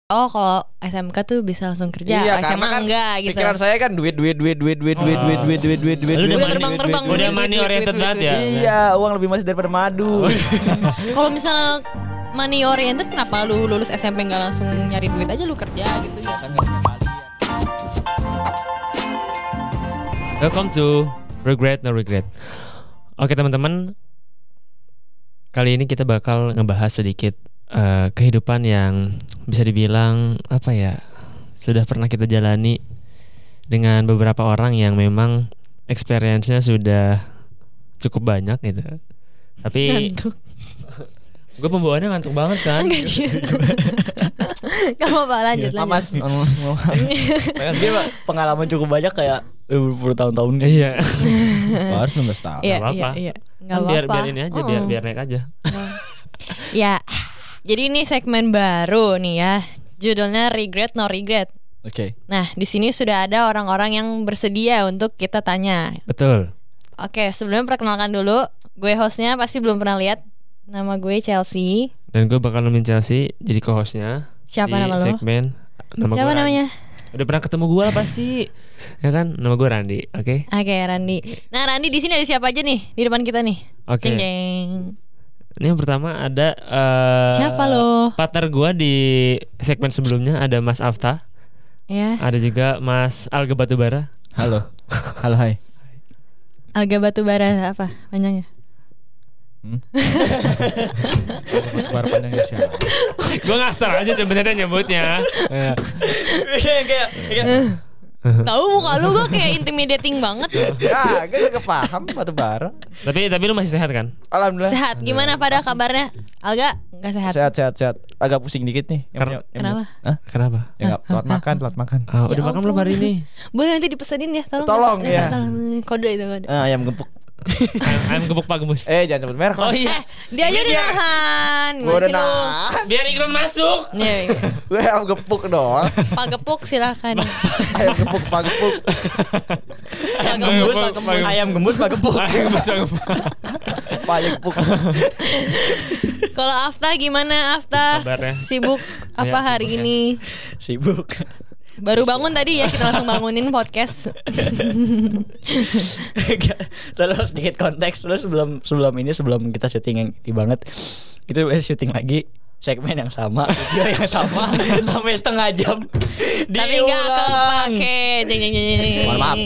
Oh kalau SMK tuh bisa langsung kerja, Iya, SMA karena kan enggak gitu. Pikiran saya kan duit. Lu Udah terbang-terbang Udah money oriented banget ya. Iya, uang lebih masih daripada madu. Kalau misalnya money oriented, kenapa lu lulus SMP nggak langsung nyari duit aja, lu kerja gitu ya? Welcome to Regret No Regret. Oke teman-teman, kali ini kita bakal ngebahas sedikit kehidupan yang bisa dibilang apa ya, sudah pernah kita jalani dengan beberapa orang yang memang experience-nya sudah cukup banyak gitu. Tapi gue pembawaannya ngantuk banget kan. Gak apa-apa, lanjut. Mas, dia pengalaman cukup banyak kayak berpuluh tahun-tahun. Iya. Harus 16 tahun. Iya, apa-apa. iya. Kan biar ini aja, biar naik aja. Ya, jadi ini segmen baru nih ya. Judulnya Regret No Regret. Oke. Nah, di sini sudah ada orang-orang yang bersedia untuk kita tanya. Betul. Oke, sebelumnya perkenalkan dulu. Gue hostnya pasti belum pernah lihat. Nama gue Chelsea. Dan gue bakal nemenin Chelsea jadi co-hostnya. Siapa di nama lo? segmen. Siapa namanya? Udah pernah ketemu gue lah pasti. Ya kan, nama gue Randi. Oke. Oke, Randi. Nah, Randi di sini ada siapa aja nih di depan kita nih? Oke. Jeng jeng. Ini yang pertama ada Siapa lo? partner gue di segmen sebelumnya ada Mas Afta. Ya. Ada juga Mas Alga Batubara. Halo. Halo, hai. Alga Batubara apa panjangnya? Batubara panjangnya siapa? Gue ngasal aja sebenarnya nyebutnya. Kayak Tahu muka lu gue kayak intimidating banget. ya, gue gak paham batubara. Tapi lu masih sehat kan? Alhamdulillah. Sehat. Gimana pada kabarnya? Alga nggak sehat. Sehat. Agak pusing dikit nih. Kenapa? Hah? Kenapa? Ya telat makan. Udah Ya makan belum hari ini? Boleh nanti dipesenin ya, tolong. Tolong, ya. Tolong. Kode itu kode. Ayam gempuk. Ayam gebuk Pak Gemus. Jangan sebut merek. Oh iya. Dia aja udah nahan. Gue udah nahan. Biar iklan masuk. Nih, Gue ayam gepuk doang. Pak Gepuk silakan. Ayam gepuk, Pak Gepuk. Pak Gembus, Pak Gembus. Ayam gembus, Pak Gepuk. Ayam gebus Pak Gemus. Pak Gepuk. Kalau Afta gimana Afta? Kabarnya? Sibuk apa Ya, hari sibuk ya. ini? Sibuk. Baru bangun tadi ya, kita langsung bangunin podcast. Terus sedikit konteks. Terus sebelum kita syuting yang di banget, itu syuting lagi segmen yang sama, video yang sama sampai setengah jam. Tapi nggak kepake. Jeng. Mohon maaf.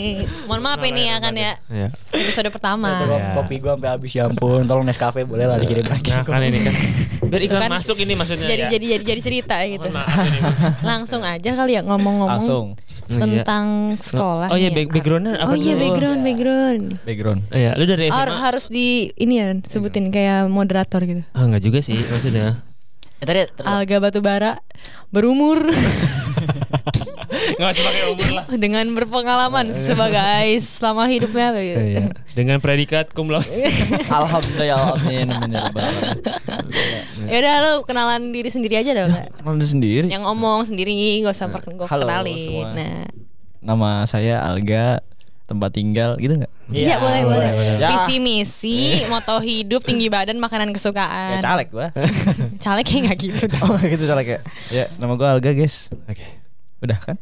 Mohon maaf ini ya kan ya. Iya. Episode pertama. Ya. Kopi gua sampai habis, ya ampun. Tolong Nescafe boleh lah dikirim lagi. Nah kan ini kan biar iklan Kan masuk ini maksudnya ya. Jadi cerita gitu. Mohon maaf ini. Langsung aja kali ya ngomong-ngomong Langsung. tentang sekolah. Oh iya, nih ya. backgroundnya apa Oh iya, dulu? background. Iya, lu dari SMA. Harus di ini ya sebutin kayak moderator gitu. Enggak juga sih maksudnya. Tadi Alga Batubara berumur Enggak usah pakai umur lah. dengan berpengalaman sebagai selama hidupnya gitu. Iya. Dengan predikat cum laude. Alhamdulillah, amin. Ya udah, lu kenalan diri sendiri aja dong. Kamu sendiri. Yang ngomong sendiri, gak usah gue Halo, kenalin. semua. Nah, Nama saya Alga, tempat tinggal gitu nggak? iya boleh. Ya. Visi misi, moto hidup, tinggi badan, makanan kesukaan. Ya caleg gua. Caleg kayak nggak gitu dong. Oh gitu caleg ya. Ya nama gua Alga guys. Oke. Udah kan?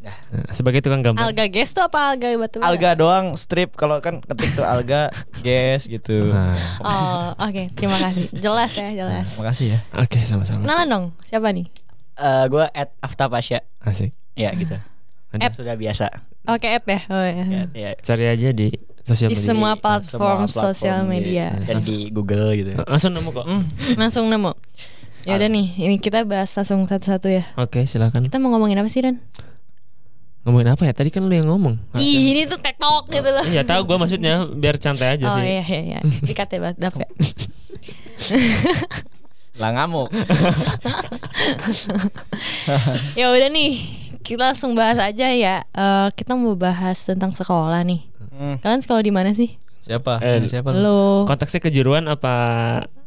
Sebagai tukang gambar. Alga guys tuh apa Alga Batubara? Alga doang strip, kalau kan ketik tuh Alga guys gitu. Nah, Oh, oke. Terima kasih. Jelas ya, jelas. Makasih ya. Oke, sama-sama. Kenalan dong, siapa nih? gua @aftapasya. Asik. Ya gitu. Lanjut. Sudah biasa. Oke, app ya. Oh, ya. Ya. Cari aja di sosial Di media. semua platform sosial di- media. dan di Google gitu. Langsung nemu kok. Langsung nemu. Ya udah nih, ini kita bahas langsung satu-satu ya. Oke, silakan. Kita mau ngomongin apa sih, Dan? Ngomongin apa ya? Tadi kan lu yang ngomong. Ih, ini tuh TikTok gitu loh. Iya, tahu gua maksudnya biar santai aja Oh sih. iya. Dikat ya, Dap ya. Lah ngamuk. Ya udah nih, kita langsung bahas aja ya. Kita mau bahas tentang sekolah nih. Kalian sekolah di mana sih? Siapa? Eh, Ini siapa lu? Lo. Konteksnya kejuruan apa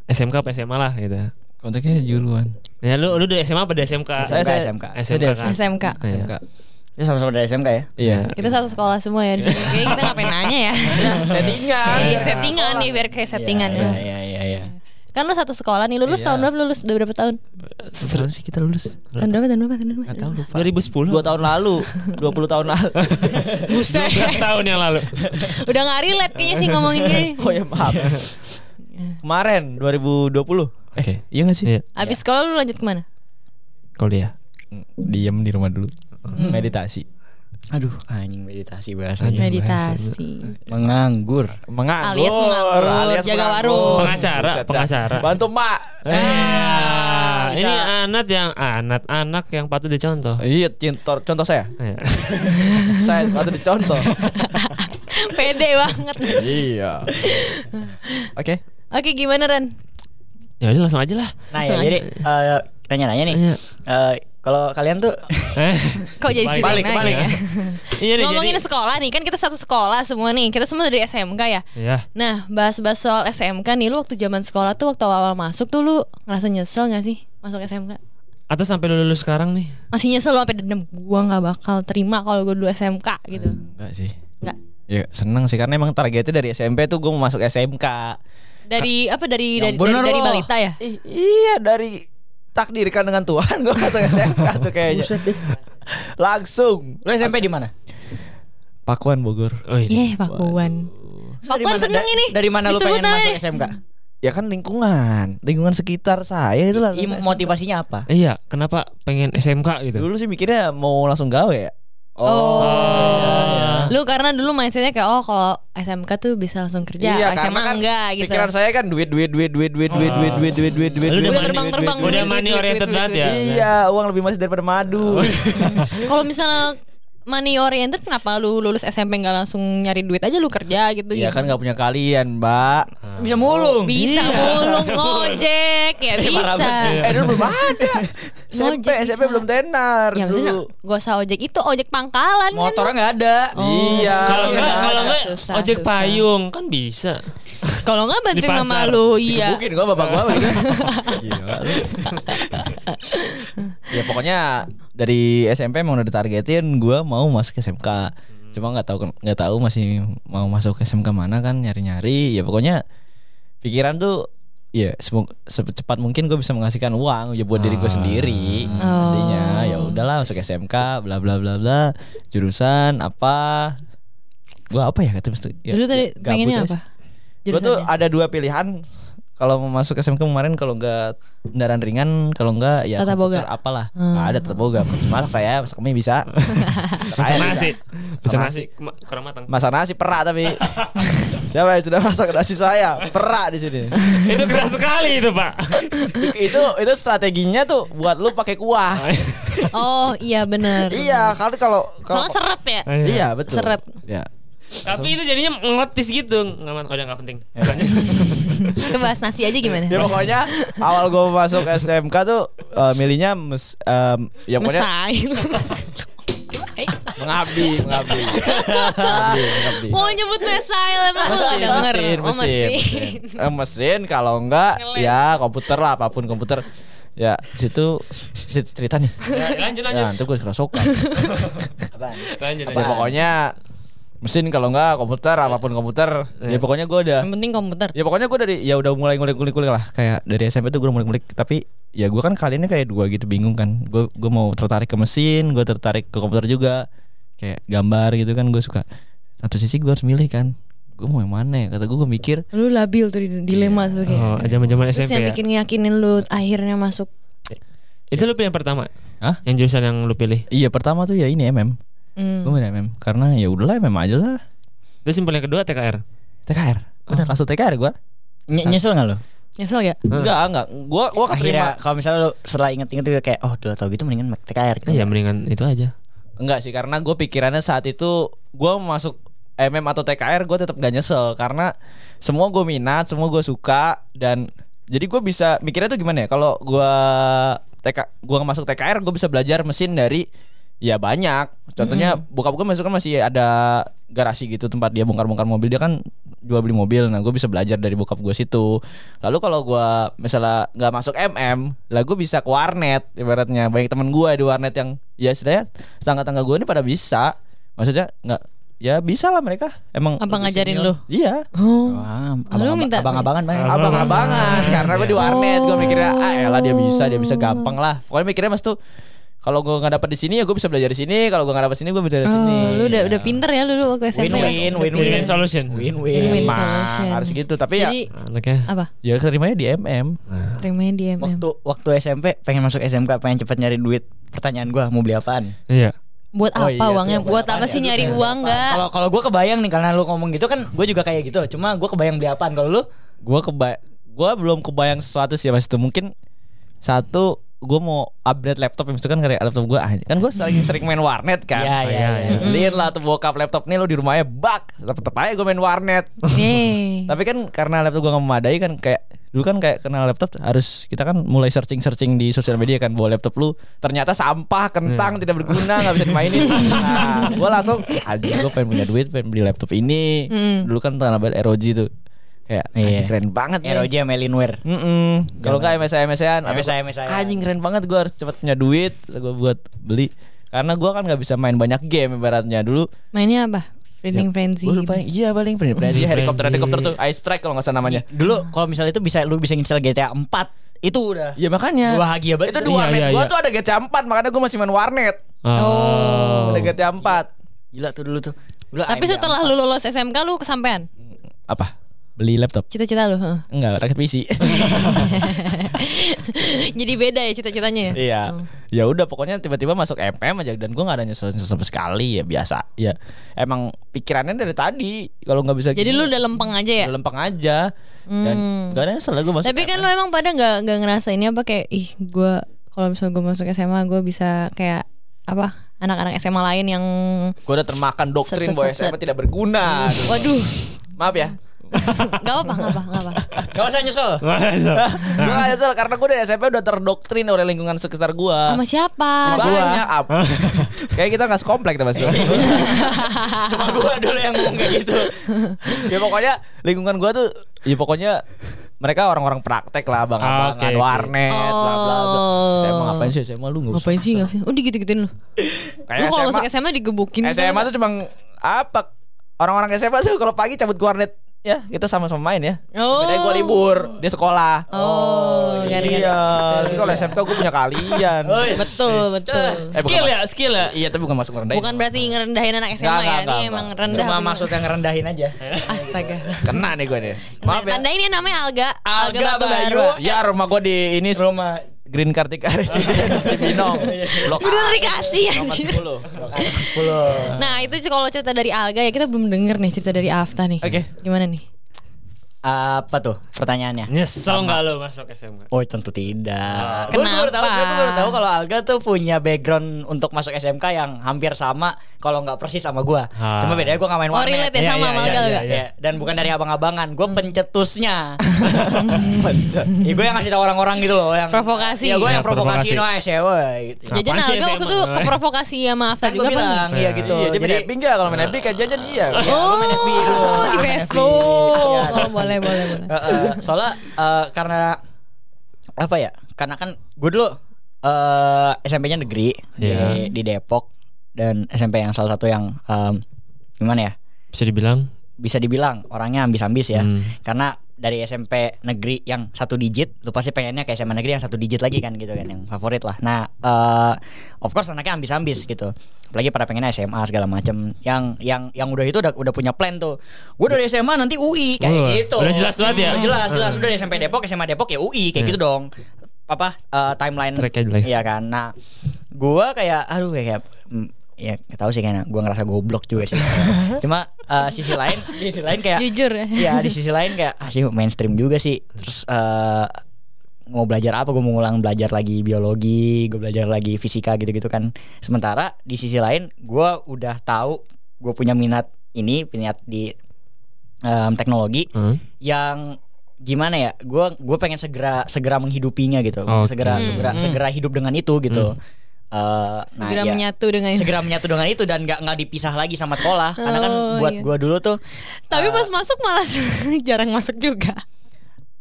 SMK apa SMA lah gitu. Kontaknya juruan. Ya lu dari SMA apa dari SMK? Saya- SMK. SMK kan. SMK. Iya. SMK. Ini sama-sama dari SMK ya? Iya. Kita satu sekolah semua ya di sini. Kayaknya kita ngapain nanya ya? Settingan. Settingan nih biar kayak settingan ya. Iya. Kan lu satu sekolah nih, lulus tahun berapa, lulus udah berapa tahun? Tahun sih kita lulus. Tahun berapa? Enggak tahu lupa. 2010. 2 tahun lalu, 20 tahun lalu. Buset. 12 tahun yang lalu. Udah gak relate kayaknya sih ngomongin gini. Oh ya maaf. Kemarin 2020. Oke. Iya gak sih? Iya, Abis sekolah lu lanjut kemana? kuliah. Diem di rumah dulu. Meditasi. Aduh, anjing meditasi bahasanya. Meditasi. Menganggur. Alias menganggur, jaga warung. Pengacara. Bantu mak. Ini anak yang patut dicontoh. Iya, contoh saya. Iya. Saya patut dicontoh. Pede banget. Iya. Oke. Oke, gimana Ren? Ya udah langsung aja lah. Nah, ya, jadi nanya-nanya nih. Iya. Kalau kalian tuh Kok jadi sih balik. ya? Iya nih, Ngomongin jadi sekolah nih, kan kita satu sekolah semua nih. Kita semua dari SMK ya. Iya. Nah, bahas-bahas soal SMK nih, lu waktu zaman sekolah tuh waktu awal masuk tuh lu ngerasa nyesel gak sih masuk SMK? Atau sampai lu lulus sekarang nih? Masih nyesel lu sampai dendam, gua nggak bakal terima kalau gua dulu SMK gitu. enggak sih. Enggak. Ya seneng sih karena emang targetnya dari SMP tuh gue mau masuk SMK. Dari apa dari Yang bener dari loh. balita ya? Iya dari takdirkan dengan Tuhan gue masuk SMK tuh kayaknya. Langsung. Lu SMP di mana? Pakuan Bogor. Oh iya. Pakuan. Pakuan seneng ini. Dari mana lu Disebut pengen masuk namanya. SMK? Ya kan lingkungan sekitar saya itu lah. Motivasinya apa? Iya, kenapa pengen SMK gitu? Dulu sih mikirnya mau langsung gawe ya. Lu karena dulu mindsetnya kayak kalau SMK tuh bisa langsung kerja, Iya, SMA karena kan enggak gitu. pikiran saya kan duit. Lu Udah terbang-terbang Udah duit, money duit, oriented duit, banget duit, ya. Iya, uang lebih masih daripada madu. Kalau misalnya money oriented, kenapa lu lulus SMP nggak langsung nyari duit aja, lu kerja gitu? Iya gitu. kan nggak punya kalian, Mbak. Bisa mulung. Bisa mulung ngojek ya bisa. Dulu belum ada. SMP Ngojek bisa. belum tenar Ya maksudnya dulu. gak usah ojek itu, ojek pangkalan kan. Motornya nggak ada. Iya. Kalau enggak Susah, ojek susah. payung kan bisa. Kalau nggak bantuin Di pasar. mama lu, iya. Mungkin gua bapak gua gitu. Gila lu. Ya pokoknya dari SMP emang udah ditargetin gua mau masuk SMK. Cuma nggak tahu masih mau masuk SMK mana kan nyari-nyari. Ya pokoknya pikiran tuh ya secepat mungkin gue bisa menghasilkan uang ya buat diri gue sendiri. Pastinya ya udahlah masuk SMK bla bla bla bla. Jurusan apa? Gua apa ya kata mesti. Ya, Dulu tadi pengennya apa? Gue tuh Jurusannya? ada 2 pilihan kalau mau masuk SMK kemarin, kalau enggak kendaraan ringan, kalau enggak ya Tata komputer boga. apalah. Nggak ada tata boga. Masak saya, masak mie bisa. Bisa Saya nasi. Bisa Sama. nasi kurang matang. Masak nasi perak tapi. Siapa yang sudah masak nasi saya? Perak di sini. Itu keras sekali itu, Pak. itu strateginya tuh buat lu pakai kuah. Oh iya benar. Iya, kalau Soalnya seret ya. iya betul. Seret. Ya. Tapi itu jadinya ngelotis gitu. Udah enggak penting. Kita bahas nasi aja gimana? Ya pokoknya awal gue masuk SMK tuh milihnya ya pokoknya Mesai. mengabdi. Mau nyebut mesail emang lu gak denger. Oh, mesin kalau enggak Ngeles. ya komputer lah, apapun komputer. Ya situ cerita nih. Ya, lanjut. Ya nanti gue kerosokan. Lanjut. Ya pokoknya mesin kalau enggak komputer, apapun komputer. Ya pokoknya gue udah. Yang penting komputer. Ya pokoknya gue udah mulai ngulik lah. Kayak dari SMP tuh gue udah ngulik. Tapi ya gue kan kali ini kayak dua gitu, bingung kan. Gue mau tertarik ke mesin, gue tertarik ke komputer juga. Kayak gambar gitu kan gue suka. Satu sisi gue harus milih kan. Gue mau yang mana ya? Kata gue mikir. Lu labil tuh dilema tuh kayak. Oh, zaman-zaman Terus SMP yang ya. bikin ngeyakinin lu akhirnya masuk. Itu lu pilih yang pertama? Hah? Yang jurusan yang lu pilih? Iya pertama tuh ya ini MM. Gue milih MM karena ya udahlah MM aja lah. Terus simpel yang kedua TKR. TKR. Bener langsung TKR gue. Nyesel nggak lo? Nyesel ya? Enggak. Gue Akhirnya keterima. kalau misalnya lo setelah inget-inget tuh kayak udah tau gitu mendingan TKR gitu. Ya mendingan itu aja. Enggak sih, karena gue pikirannya saat itu gue masuk MM atau TKR gue tetap gak nyesel karena semua gue minat, semua gue suka, dan jadi gue bisa mikirnya tuh gimana ya, kalau gue masuk TKR gue bisa belajar mesin dari ya banyak. Contohnya bokap gue masuk kan masih ada garasi gitu tempat dia bongkar-bongkar mobil, dia kan jual beli mobil. Nah gue bisa belajar dari bokap gue situ. Lalu kalau gue misalnya nggak masuk MM, lah gue bisa ke warnet. Ibaratnya banyak teman gue di warnet yang ya setidaknya tangga-tangga gue ini pada bisa. Maksudnya nggak ya bisa lah mereka. Emang Apa lebih ngajarin senior. lu? Iya. Oh. Wah, Lu minta abang-abangan Bang. Abang-abangan karena gue di warnet gue mikirnya elah dia bisa gampang lah. Pokoknya mikirnya mas tuh kalau gue nggak dapat di sini ya gue bisa belajar di sini. Kalau gue nggak dapat sini gue belajar di sini. Lu udah pinter ya lu waktu SMP. Win-win solution. Win-win Mah, solution. harus gitu. Tapi Jadi Anaknya. apa? ya terimanya di MM. Terimanya di MM. Waktu SMP pengen masuk SMK, pengen cepet nyari duit. Pertanyaan gua mau beli apaan? Iya. Buat Oh apa iya, uangnya? tuh, Buat apa sih nyari uang enggak? Kalau gue kebayang nih karena lu ngomong gitu kan, gue juga kayak gitu. Cuma gue kebayang beli apaan. Kalau lu? Gue belum kebayang sesuatu sih mas itu. Mungkin satu gue mau upgrade laptop itu kan kayak laptop gue kan gue sering main warnet kan. Iya. Beliin lah tuh bokap laptop nih lo di rumahnya tetep aja gue main warnet. Nih. Tapi kan karena laptop gue gak memadai kan kayak dulu kan kayak kenal laptop harus kita kan mulai searching di sosial media kan bahwa laptop lu ternyata sampah kentang tidak berguna nggak bisa dimainin. Nah gue langsung aja gue pengen punya duit pengen beli laptop ini. Dulu kan terkenal banget ROG tuh kayak anjing keren banget nih. ROG sama Alienware. Kalau nggak MSI-an MSI. anjing keren banget gue harus cepet punya duit gue buat beli karena gue kan nggak bisa main banyak game ibaratnya dulu. Mainnya apa? Feeding Frenzy. Gue lupa iya paling Frenzy helikopter tuh Ice Strike kalau nggak salah namanya. Dulu kalau misalnya itu lu bisa install GTA 4 itu udah. Iya makanya Bahagia banget. itu di warnet gue tuh ada GTA 4 makanya gue masih main warnet. Ada GTA 4. Gila tuh dulu tuh. Tapi setelah lu lulus SMK lu kesampean? Apa? Beli laptop? Cita-cita lu? Enggak, rakit PC. Jadi beda ya cita-citanya ya? Iya. Ya udah pokoknya tiba-tiba masuk MM aja dan gue nggak ada nyesel sama sekali ya biasa. Ya emang pikirannya dari tadi kalau nggak bisa. Jadi lu udah lempeng aja ya? Udah lempeng aja dan nggak ada nyesel gue masuk. Tapi kan lu emang pada nggak ngerasainnya apa kayak gue kalau misalnya gue masuk SMA gue bisa kayak apa anak-anak SMA lain yang gue udah termakan doktrin bahwa SMA tidak berguna. Waduh. Maaf ya. Gak apa. Gak usah nyesel. Gue gak nyesel karena gue dari SMP udah terdoktrin oleh lingkungan sekitar gue. Sama siapa? Banyak kayak kita gak sekomplek tuh mas. Cuma gue dulu yang ngomong kayak gitu. Ya pokoknya lingkungan gue tuh ya pokoknya mereka orang-orang praktek lah abang-abangan warnet bla bla bla. Saya mau ngapain sih? Saya mau lu nggak usah. Ngapain sih? Oh digituin lu. Lu kalau masuk SMA digebukin. SMA tuh cuma apa? Orang-orang SMA tuh kalau pagi cabut ke warnet. Ya kita sama-sama main ya. Bedanya gue libur, dia sekolah. Iya. Tapi kalau SMK gue punya kalian. Betul. Skill ya. Iya tapi bukan masuk ngerendahin. Bukan berarti ngerendahin anak SMA ya. Ini emang rendah. Cuma maksudnya ngerendahin aja. Astaga. Kena nih gue nih. Maaf ya. Tandain ya namanya Alga Batu Bayu. Baru. Ya rumah gue di ini Rumah Green Kartika Residence Cibinong. Blok Udah dikasih anjir. 10. Nah itu kalau cerita dari Alga ya kita belum denger nih cerita dari Afta nih. Oke. Gimana nih? apa tuh pertanyaannya? Nyesel nggak lo masuk SMK? Oh tentu tidak. Kenapa? Gue baru tahu kalau Alga tuh punya background untuk masuk SMK yang hampir sama, kalau nggak persis sama gue. Cuma bedanya gue nggak main warnet. Oh relate ya sama Alga lo gak? Ya, dan bukan dari abang-abangan, gue pencetusnya. Gue yang ngasih tahu orang-orang gitu loh, yang Provokasi. Iya gue Ya, yang provokasi no SEW gitu. Jajan Apaan sih Alga waktu SMA? itu ke provokasi sama Afta Kan juga gue bilang, kan? iya gitu. Iya, dia Jadi main Epic gak kalau main Epic kan jajan iya. Oh di Facebook. Oh boleh. soalnya karena apa ya? Karena kan gue dulu SMP-nya negeri di Depok, dan SMP yang salah satu yang gimana ya? Bisa dibilang orangnya ambis-ambis ya. Karena dari SMP negeri yang 1 digit, lu pasti pengennya ke SMA negeri yang 1 digit lagi kan gitu kan, yang favorit lah. Nah, of course anaknya ambis-ambis gitu. Apalagi pada pengennya SMA segala macam. Yang udah itu udah punya plan tuh. Gue dari SMA nanti UI kayak gitu. Udah jelas banget ya. Udah jelas. Udah dari SMP Depok, SMA Depok ya UI kayak gitu dong. Apa timeline iya kan. Nah, gue kayak ya gak tahu sih, kayaknya gue ngerasa goblok juga sih. Cuma di sisi lain kayak Jujur ya. ya di sisi lain kayak sih mainstream juga sih. Terus mau belajar apa, gue mau ngulang belajar lagi biologi, gue belajar lagi fisika gitu-gitu kan. Sementara di sisi lain gue udah tahu gue punya minat di teknologi yang gimana ya, gue pengen segera menghidupinya gitu. Segera hidup dengan itu gitu. Segera menyatu dengan itu dan nggak dipisah lagi sama sekolah. Karena kan buat gue dulu tuh. Tapi pas masuk malah jarang masuk juga.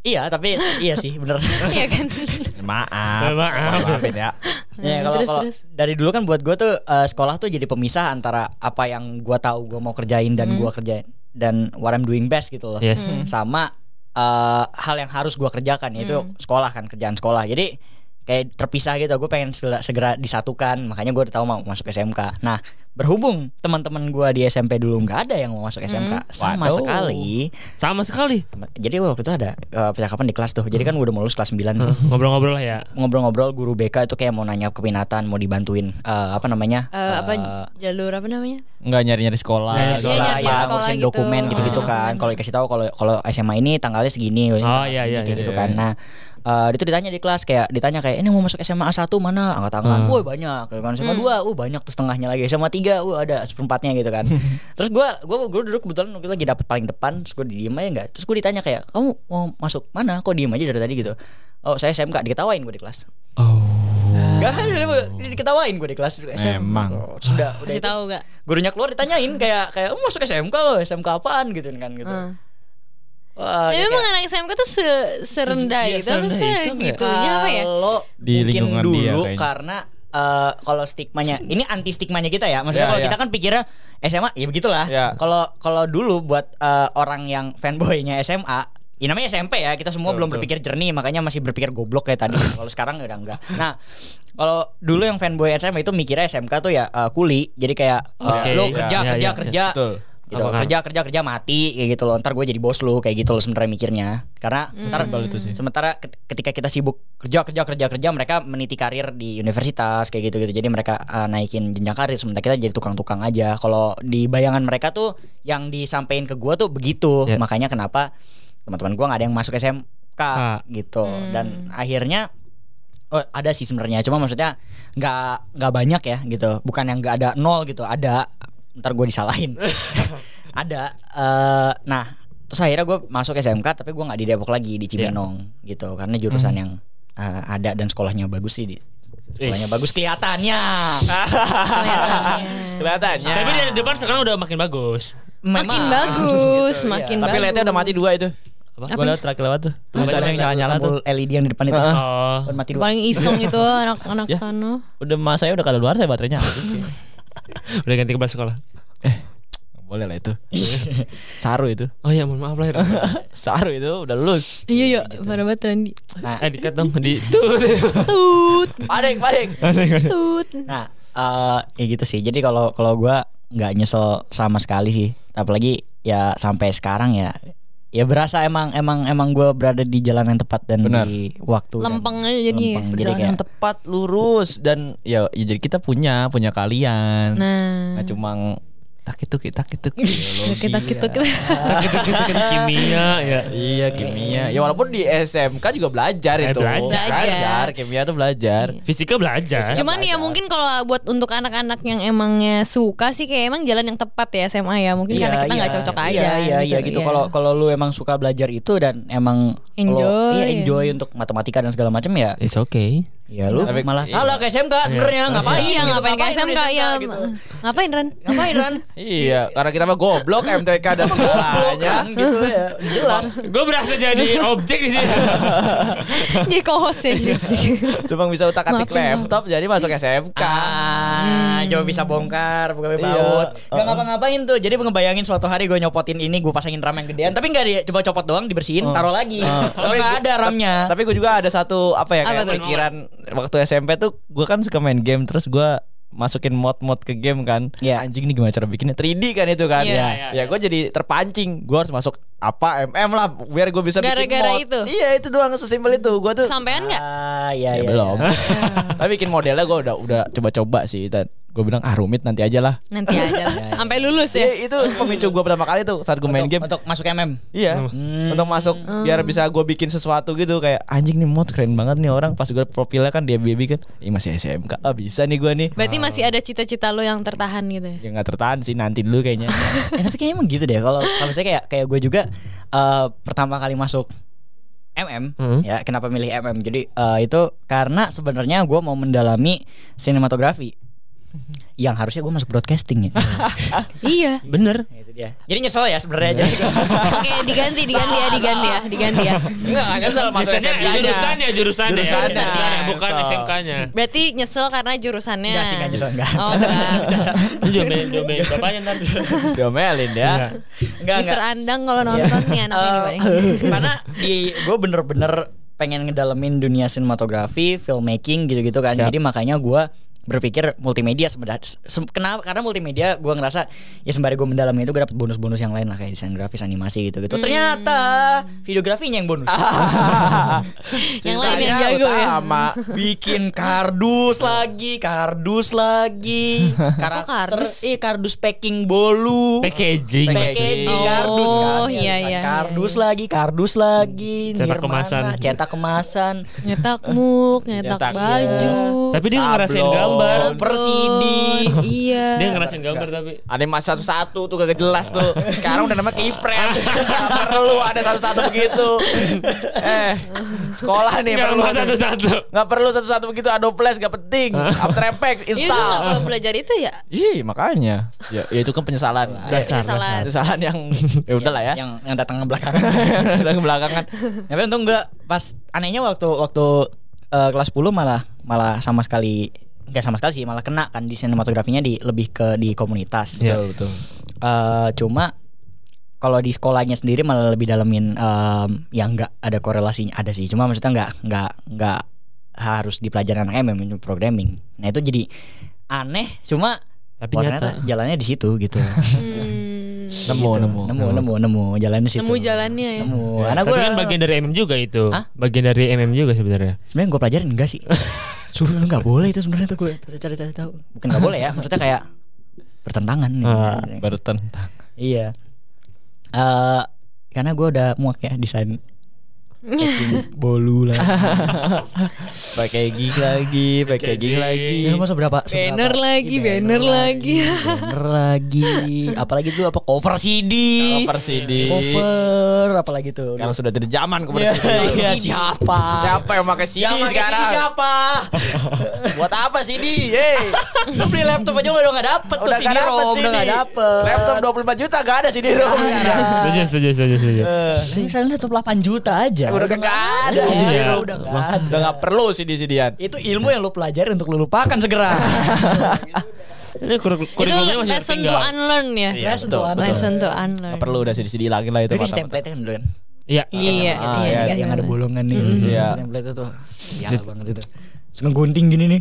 Iya, tapi iya sih bener. Iya kan. Maaf. Maafin ya. Ya kalau Terus. dari dulu kan buat gue tuh sekolah tuh jadi pemisah antara apa yang gue tahu gue mau kerjain dan gue kerjain dan what I'm doing best gitu loh. Yes. Sama hal yang harus gue kerjakan yaitu sekolah kan, kerjaan sekolah. Jadi kayak terpisah gitu. Gue pengen segera disatukan. Makanya gue udah tahu mau masuk SMK. Nah berhubung teman-teman gue di SMP dulu nggak ada yang mau masuk SMK sama Waduh. sekali. Sama sekali. Jadi waktu itu ada percakapan di kelas tuh. Jadi kan gue udah mau lulus kelas 9 nih. Ngobrol-ngobrol lah ya. Ngobrol-ngobrol guru BK itu kayak mau nanya keminatan, mau dibantuin apa namanya? Apa jalur apa namanya? Enggak nyari-nyari sekolah. Nah, Iya, sekolah nyari ya, sekolah ngurusin gitu. dokumen gitu-gitu kan. Kalau dikasih tahu kalau SMA ini tanggalnya segini, Oh, iya, iya, kayak iya, gitu iya. kan. Nah, itu ditanya di kelas kayak ini mau masuk SMA 1 mana? Angkat tangan. Woi, banyak. Kan SMA 2, banyak tuh setengahnya lagi. SMA 3, ada seperempatnya gitu kan. Terus gua duduk kebetulan waktu itu lagi dapet paling depan, terus gua diem aja enggak. Terus gua ditanya kayak, "Kamu mau masuk mana? Kok diem aja dari tadi gitu?" "Oh, saya SMK." Diketawain gua di kelas. Oh. Gak ada, diketawain gue di kelas Memang. Sudah Kasih itu, tahu gak? gurunya keluar ditanyain kayak masuk SMK loh, SMK apaan gitu kan gitu. Wah, Ya kayak- memang anak SMK tuh serendah Iya, itu apa serendah itu nggak? segitunya apa ya? Kalau Di mungkin lingkungan dulu dia kayaknya. karena kalau stigmanya ini anti stigmanya kita ya. Maksudnya Ya, kalau ya. kita kan pikirnya SMA ya begitulah. Ya. Kalau dulu buat orang yang fanboynya SMA, ya namanya SMP ya, kita semua belum berpikir jernih, makanya masih berpikir goblok kayak tadi. Kalau sekarang udah enggak. Nah, kalau dulu yang fanboy SMA itu mikirnya SMK tuh ya kuli. Jadi kayak Oke, lo iya, kerja iya, kerja iya. kerja. Betul. Gitu, Apakah- kerja mati kayak gitu loh. Ntar gue jadi bos lu kayak gitu loh sebenarnya mikirnya. Karena Sesimpel itu sih. sementara ketika kita sibuk kerja mereka meniti karir di universitas kayak gitu. Jadi mereka naikin jenjang karir, sementara kita jadi tukang-tukang aja. Kalau di bayangan mereka tuh yang disampaikan ke gua tuh begitu. Ya. Makanya kenapa teman-teman gua nggak ada yang masuk SMK gitu. Dan akhirnya ada sih sebenarnya, cuma maksudnya nggak banyak ya gitu. Bukan yang nggak ada, nol gitu, ada. Ntar gue disalahin. Ada. Nah terus akhirnya gue masuk SMK, tapi gue nggak di Depok lagi, di Cibinong gitu, karena jurusan yang ada dan sekolahnya bagus sih. Sekolahnya bagus kelihatannya. Kelihatannya. Tapi di depan sekarang udah makin bagus. Makin bagus, Gitu, makin Tapi bagus. lihatnya udah mati 2 itu. Apa? Gue lihat terakhir lewat tuh. Tulisannya yang nyala-nyala tuh. Tombol LED yang di depan itu. Oh. Udah mati dua. Paling iseng itu anak-anak Ya. sana. Udah masanya udah kadaluarsa saya baterainya habis sih. Udah ganti kepala sekolah. Boleh lah itu. Saru itu. Oh iya, mohon maaf lahir. Saru itu udah lulus. Iya ya, parah banget Randy. Nah, Dikat dong di tuh. Tut, Padeng. tut. nah ya gitu sih. Jadi kalau gua nggak nyesel sama sekali sih. Apalagi ya sampai sekarang ya berasa emang gue berada di jalan yang tepat dan Benar. di waktu dan Lempeng aja jadinya. lempeng. Jadi Jalan kayak yang tepat, lurus dan ya jadi kita punya kalian. Nah, Nggak cuma tak itu kita Kimia ya. Iya kimia. Ya walaupun di SMK juga belajar itu. Belajar. Kimia tuh belajar. Fisika belajar. cuman ya mungkin kalau buat untuk anak-anak yang emangnya suka sih kayak emang jalan yang tepat ya SMA ya. Mungkin karena kita nggak cocok aja. Iya gitu. Kalau lu emang suka belajar itu dan emang enjoy untuk matematika dan segala macam ya. It's okay. Ya lu malah salah ke SMK sebenarnya. Ngapain? Iya, gitu, ngapain ke lu SMK di ya? gitu. Ngapain Ran? Ngapain Ran? Iya, karena kita mah goblok MTK dan segalanya. Kan gitu ya. Jelas. Gue berasa jadi objek di sini. Jadi co-host ya. Cuma bisa utak-atik Maafin, laptop jadi masuk SMK. Coba bisa bongkar pegawai Iya. baut. Gak ngapa-ngapain tuh. Jadi ngebayangin suatu hari gue nyopotin ini, gue pasangin RAM yang gedean, tapi nggak dia coba copot doang, dibersihin, taruh lagi. Soalnya nggak ada RAM-nya. Tapi gue juga ada satu kayak Apa tuh? pikiran waktu SMP tuh gue kan suka main game terus gue masukin mod-mod ke game kan. Iya. Anjing nih gimana cara bikinnya 3D kan itu kan. Iya. Ya gue jadi terpancing. Gue harus masuk apa lah biar gue bisa bikin Gara-gara mod. itu? Iya itu doang sesimpel itu. Gue tuh Sampean nggak? ya Iya. belum. Tapi bikin modelnya gue udah coba-coba sih. Dan gue bilang rumit nanti aja lah. Nanti aja lah. Sampai lulus ya. Iya, itu pemicu gue pertama kali tuh saat gue main game. Untuk masuk MM. Iya, untuk masuk biar bisa gue bikin sesuatu gitu kayak anjing nih mod keren banget nih orang pas gue profilnya kan dia baby kan, ini masih SMK, bisa nih gue nih. Berarti masih ada cita-cita lo yang tertahan gitu ya? Ya nggak tertahan sih nanti dulu kayaknya. Tapi kayaknya emang gitu deh. Kalau misalnya kayak gue juga pertama kali masuk MM ya, kenapa milih MM? Jadi itu karena sebenarnya gue mau mendalami sinematografi. yang harusnya gue masuk broadcasting ya. Iya. Bener. Itu dia. Jadi nyesel ya sebenarnya. Oke, diganti ya. Enggak nyesel masuk SMK-nya. Jurusannya, Jurusannya. bukan Nyesel. SMK-nya. Berarti nyesel karena jurusannya. Enggak sih, enggak nyesel enggak. Oh, enggak. Lu domain bapaknya ntar. Diomelin ya. Enggak. Mister Andang kalau nonton nih anaknya nih paling. Karena gue bener-bener pengen ngedalemin dunia sinematografi, filmmaking gitu-gitu kan. Jadi makanya gue berpikir multimedia sebenarnya. Kenapa? Karena multimedia gue ngerasa ya sembari gue mendalami itu gue dapet bonus-bonus yang lain lah kayak desain grafis, animasi gitu-gitu. Ternyata videografinya yang bonus. Yang lain yang jago ya. Bikin kardus lagi. kardus? Kardus packing bolu. Packaging. Packaging kardus kan. Oh, iya, iya, Kardus lagi. Cetak Nirmana, kemasan. Cetak kemasan. Nyetak muk, nyetak Nyetak, baju. Tapi dia ngerasain Sablon. gambar. Per CD. Iya. Dia ngerasain gambar tapi. Animasi satu-satu tuh kagak jelas tuh. Sekarang udah namanya keyframe. Gak perlu ada satu-satu begitu. Sekolah nih Nggak perlu mau satu-satu. Nggak perlu satu-satu begitu. Adobe Flash gak penting. After Effects Iya, gue install. gak belajar itu ya. Ih makanya. Ya itu kan penyesalan. Penyesalan. Penyesalan yang ya udahlah ya. Yang datang belakangan. Datang belakangan. Tapi untung enggak pas anehnya waktu kelas 10 malah sama sekali enggak sama sekali sih malah kena kan di sinematografinya lebih ke di komunitas. Iya. Betul. Cuma kalau di sekolahnya sendiri malah lebih dalemin yang enggak ada korelasinya ada sih. Cuma maksudnya enggak harus dipelajari anak MM programming. Nah itu jadi aneh cuma Tapi ternyata nyata. jalannya di situ gitu. Nemu jalannya di situ. Nemu jalannya ya. Nemu. Ya, Karena tapi gue kan bagian dari MM juga itu. Hah? Bagian dari MM juga sebenarnya. sebenarnya gue pelajarin enggak sih. Sebenarnya nggak boleh itu sebenarnya tuh gue cari tahu. Bukan nggak boleh ya, maksudnya kayak bertentangan. Bertentang. Iya. Karena gue udah muak ya desain bolu lah. Pakai gig lagi. Ya, masa berapa? Banner lagi. Banner lagi. Apalagi tuh apa cover CD. Cover CD. Cover apalagi tuh. Sekarang sudah dari zaman cover Iya, CD. iya, siapa Siapa yang pakai CD yang pakai sekarang? CD siapa? Buat apa CD? Hey. Lu beli laptop aja udah nggak dapet tuh CD ROM udah nggak dapet. Laptop 25 juta gak ada CD ROM. Setuju. Ini sekarang laptop 8 juta aja. Udah kagak ada. Iya. Udah nggak ada. Udah gak perlu CD-CD-an. Itu ilmu yang lu pelajari untuk lu lupakan segera. Ini Itu kurikulumnya masih lesson to tertinggal. unlearn ya. Iya, Lesson betul, to unlearn. betul. Lesson to unlearn. Gak perlu udah CD-CD lagi lah itu. Itu mata-mata. template kan dulu kan. Iya. Iya, Yang ada bolongan nih. Iya. Template itu. Ya banget itu. Terus ngegunting gini nih.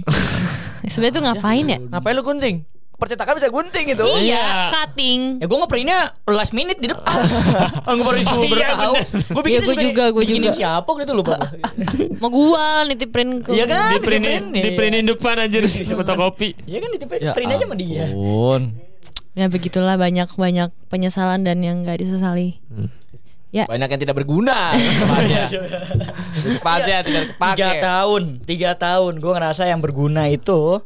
Sebenarnya tuh ngapain ya? Ngapain lu gunting? Percetakan bisa gunting itu. Iya, cutting. Ya gue ngeprintnya last minute di depan. Gue baru disuruh tahu. Gue Iya, gua juga. siapa gitu lupa. Mau gua nitip print ke. Iya kan? Di printin depan aja di fotokopi. Iya kan print aja sama dia. Ampun. Ya begitulah banyak penyesalan dan yang nggak disesali. Ya. Banyak yang tidak berguna. Pasnya tidak kepake. 3 tahun gue ngerasa yang berguna itu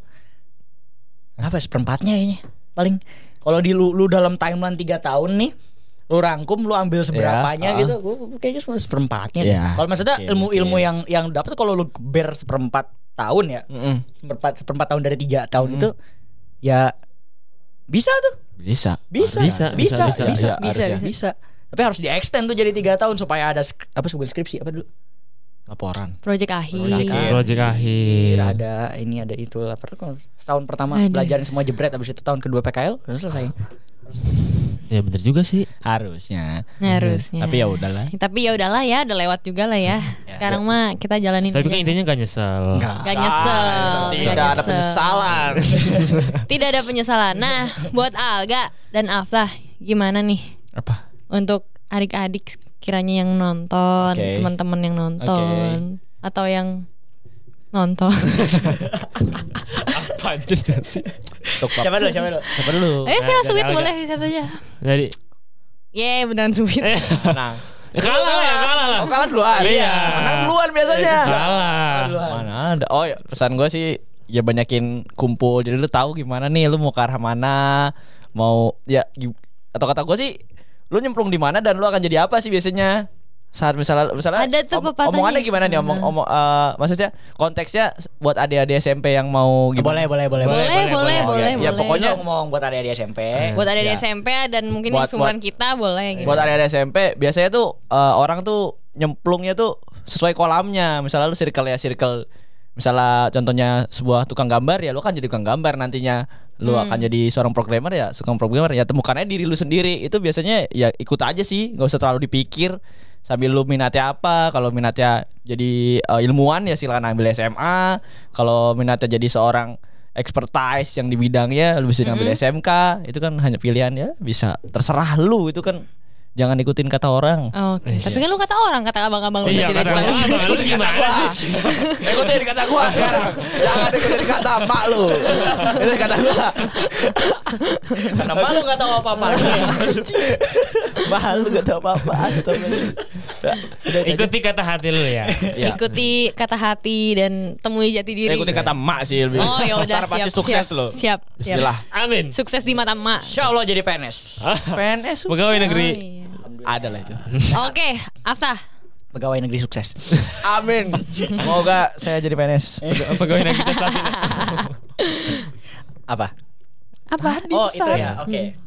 apa seperempatnya ini paling kalau di lu dalam timeline 3 tahun nih lu rangkum lu ambil seberapanya gitu gue kayaknya cuma seperempatnya deh. Ya, Kalau maksudnya oke, ilmu-ilmu yang dapat kalau lu ber seperempat tahun ya seperempat tahun dari 3 tahun itu ya bisa tuh Bisa. bisa tapi harus di extend tuh jadi 3 tahun supaya ada sebuah skripsi apa dulu Laporan. Project akhir. Project akhir. ada itu lah. Kalau setahun pertama Ada. belajarin semua jebret, habis itu tahun kedua PKL udah selesai. Ya bener juga sih. Harusnya. Harusnya. Tapi ya udahlah. Tapi ya udahlah ya, udah lewat juga lah ya. Sekarang mah kita jalanin. Tapi kan aja. intinya gak nyesel. Gak nyesel. Tidak Gak ada nyesel. penyesalan. Tidak ada penyesalan. Nah, buat Alga dan Aflah, gimana nih Apa? untuk adik-adik kiranya yang nonton, Oke. teman-teman yang nonton, atau yang nonton. Apa sih? Siapa dulu? Siapa dulu? Saya dari sweet Alga. boleh siapa aja. Dari Beneran sweet. Menang. kalah lah. Oh, kalah duluan. Iya. Menang duluan biasanya. Kalah. Mana ada. Oh, ya, pesan gue sih ya banyakin kumpul. Jadi lu tahu gimana nih lu mau ke arah mana, mau ya atau kata gue sih lu nyemplung di mana dan lu akan jadi apa sih biasanya. saat misalnya Ada tuh pepatahnya. omongannya gimana nih maksudnya konteksnya buat adik-adik SMP yang mau gimana? Boleh. Ya, pokoknya ngomong buat adik-adik SMP. Buat adik SMP dan mungkin Buat- yang seumuran kita boleh gitu. buat adik-adik SMP biasanya tuh orang tuh nyemplungnya tuh sesuai kolamnya. Misalnya lu circle, misalnya contohnya sebuah tukang gambar ya lu kan jadi tukang gambar nantinya. Lu akan jadi seorang programmer ya, tukang programmer ya, temukan aja diri lu sendiri. Itu biasanya ya ikut aja sih, nggak usah terlalu dipikir. Sambil lu minatnya apa, kalau minatnya jadi ilmuwan ya silakan ambil SMA. Kalau minatnya jadi seorang expertise yang di bidangnya lu bisa ngambil SMK. Itu kan hanya pilihan ya, bisa terserah lu. Itu kan jangan ikutin kata orang. Oke. Tapi kan lu kata orang, kata abang-abang lu Iya, tidak kata selalu. abang, lu gimana sih? Ikutin kata gua sekarang. Jangan ikutin kata mak lu. Itu kata gua. Karena malu enggak tahu apa-apa. Malu gak tahu apa-apa. Astagfirullah. Ikuti kata hati lu ya. Ya. Ikuti kata hati dan temui jati diri. Ikutin kata mak sih lebih. Oh ya udah Ntar pasti siap, sukses siap, lo. Siap. Bismillah. Amin. Sukses di mata emak. Insya Allah jadi PNS. PNS Pegawai negeri. Oh, iya. ada lah itu. Oke, Afta. Pegawai negeri sukses. Amin. Semoga saya jadi PNS. Pegawai negeri tes lapis. Apa? Apa? Oh itu ya. Oke.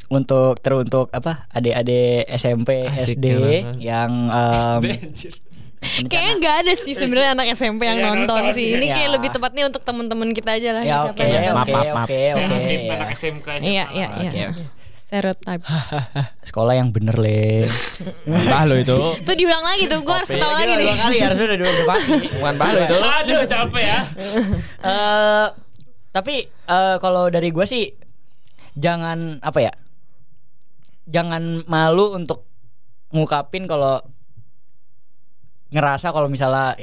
Untuk apa? Adik-adik SMP, Asik, SD emang. yang Kayaknya nggak ada sih sebenarnya anak SMP yang Iya, nonton nonton, sih. Ini iya. kayak lebih tepatnya untuk teman-teman kita aja lah. ya siapa oke, yang nonton. Maaf. oke. Anak SMK. Iya. Oke. Stereotype. Sekolah yang bener, Le. Mbah lo itu. Itu diulang lagi tuh, gue harus ketawa lagi nih. Dua kali harus udah mati. Bukan mbah lo itu. Aduh capek ya. Tapi kalau dari gue sih jangan apa ya? Jangan malu untuk ngungkapin kalau ngerasa kalau misalnya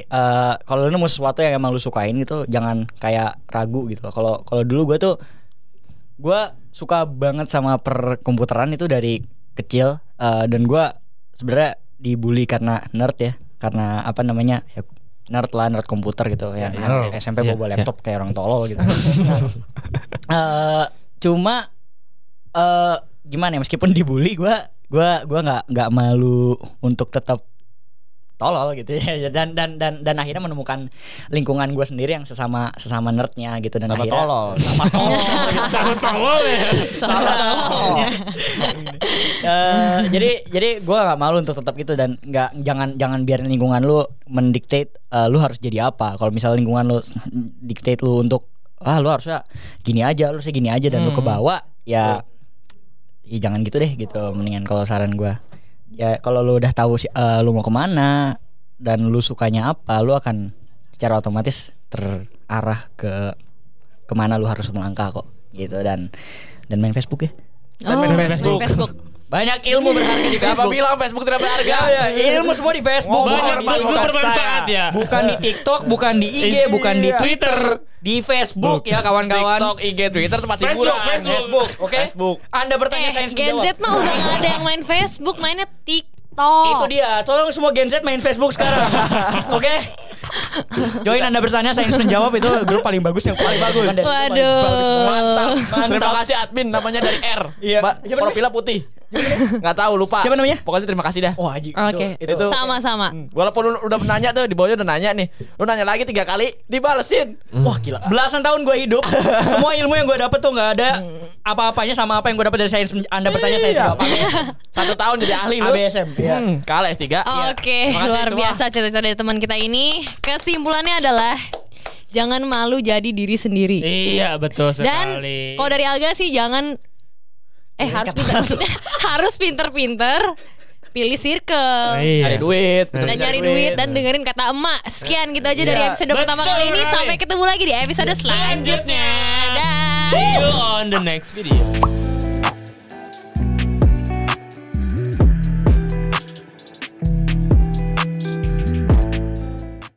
kalau lu nemu sesuatu yang emang lu sukain gitu, jangan kayak ragu gitu. Kalau dulu gue suka banget sama perkomputeran itu dari kecil, dan gue sebenarnya dibully karena nerd ya, karena apa namanya ya, nerd komputer gitu ya. SMP bawa laptop kayak orang tolol gitu. Cuma gimana ya, meskipun dibully gue nggak malu untuk tetap tolol gitu ya, dan akhirnya menemukan lingkungan gue sendiri yang sesama nerdnya gitu, dan Sama akhirnya tolol. Sama tolol ya. Jadi gue nggak malu untuk tetap itu, dan jangan biarin lingkungan lu mendiktate lu harus jadi apa. Kalau misalnya lingkungan lu dictate lu untuk lu harusnya gini aja, dan lu kebawa ya jangan gitu deh gitu. Mendingan kalau saran gue ya, kalau lu udah tahu lu mau kemana dan lu sukanya apa, lu akan secara otomatis terarah ke kemana lu harus melangkah kok gitu. Dan main Facebook ya. Main Facebook. Banyak ilmu berharga di Siapa Facebook. bilang Facebook tidak berharga? Ilmu semua di Facebook. Banyak ilmu bermanfaat ya. Bukan di TikTok, bukan di IG, bukan di Twitter, di Facebook ya kawan-kawan. TikTok, IG, Twitter tempat hiburan. Facebook. Oke. Anda bertanya saya Gen Z mah udah gak ada yang main Facebook, mainnya TikTok. Itu dia. Tolong semua Gen Z main Facebook sekarang. Oke. Join Anda bertanya, saya menjawab, itu grup paling bagus yang paling bagus. Waduh. Mantap. Terima kasih admin, namanya dari R. Iya. Profilnya putih. Nggak tahu, lupa. Siapa namanya? Pokoknya terima kasih dah. Wah, Haji. Oke, Itu sama-sama. Walaupun lu udah nanya tuh, di bawahnya udah nanya nih. Lu nanya lagi 3 kali, dibalesin. Wah gila. Belasan tahun gue hidup, semua ilmu yang gue dapet tuh nggak ada apa-apanya sama apa yang gue dapet dari sains. Anda bertanya saya jawab. 1 tahun jadi ahli lu. ABSM. Iya. Kalah S3. Oke, Terima kasih luar semua. biasa cerita dari teman kita ini. Kesimpulannya adalah jangan malu jadi diri sendiri. Iya betul Dan sekali. kalau dari Alga sih jangan harus pinter, maksudnya harus pinter-pinter pilih circle. Iya. Cari duit. Dan nyari duit dan dengerin kata emak. Sekian gitu aja dari episode pertama Betul kali ini. sekali. Sampai ketemu lagi di episode selanjutnya. Dah. See you on the next video.